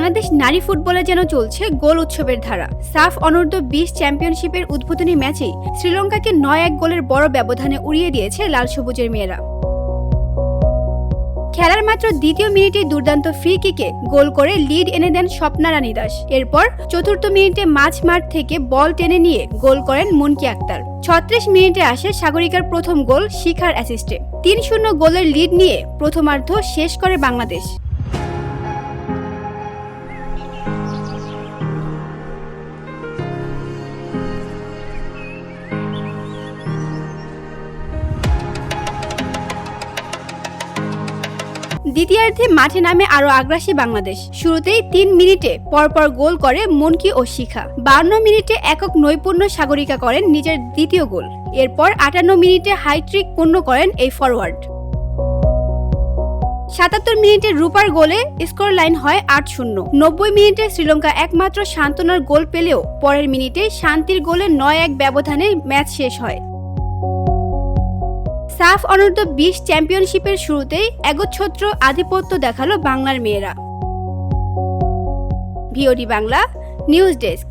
বাংলাদেশ নারী ফুটবলে যেন চলছে গোল উৎসবের ধারা। সাফ অনূর্ধ্ব-20 চ্যাম্পিয়নশিপের উদ্বোধনী ম্যাচেই শ্রীলঙ্কাকে ৯-১ গোলের বড় ব্যবধানে উড়িয়ে দিয়েছে লাল সবুজের মেয়েরা। খেলার মাত্র দ্বিতীয় মিনিটেই দুর্দান্ত ফ্রি কিকে গোল করে লিড এনে দেন স্বপ্না রানী দাস। এরপর চতুর্থ মিনিটে মাঝ মাঠ থেকে বল টেনে নিয়ে গোল করেন মুনকি আক্তার। ৩৬ মিনিটে আসে সাগরিকার প্রথম গোল শিখার অ্যাসিস্টে। ৩-০ গোলের লিড নিয়ে প্রথমার্ধ শেষ করে বাংলাদেশ। দ্বিতীয়ার্ধে মাঠে নামে আরও আগ্রাসী বাংলাদেশ। শুরুতেই ৩ মিনিটে পরপর গোল করে মুনকি ও শিখা। ৫২ মিনিটে একক নৈপুণ্য সাগরিকা করেন নিজের দ্বিতীয় গোল। এরপর ৫৮ মিনিটে হাইট্রিক পূর্ণ করেন এই ফরওয়ার্ড। ৭৭ মিনিটে রূপার গোলে স্কোর লাইন হয় ৮-০। ৯০ মিনিটে শ্রীলঙ্কা একমাত্র সান্ত্বনার গোল পেলেও পরের মিনিটে শান্তির গোলে ৯-১ ব্যবধানে ম্যাচ শেষ হয়। সাফ অনূর্ধ্ব-20 চ্যাম্পিয়নশিপের শুরুতেই একচ্ছত্র আধিপত্য দেখালো বাংলার মেয়েরা। VOD Bangla news desk.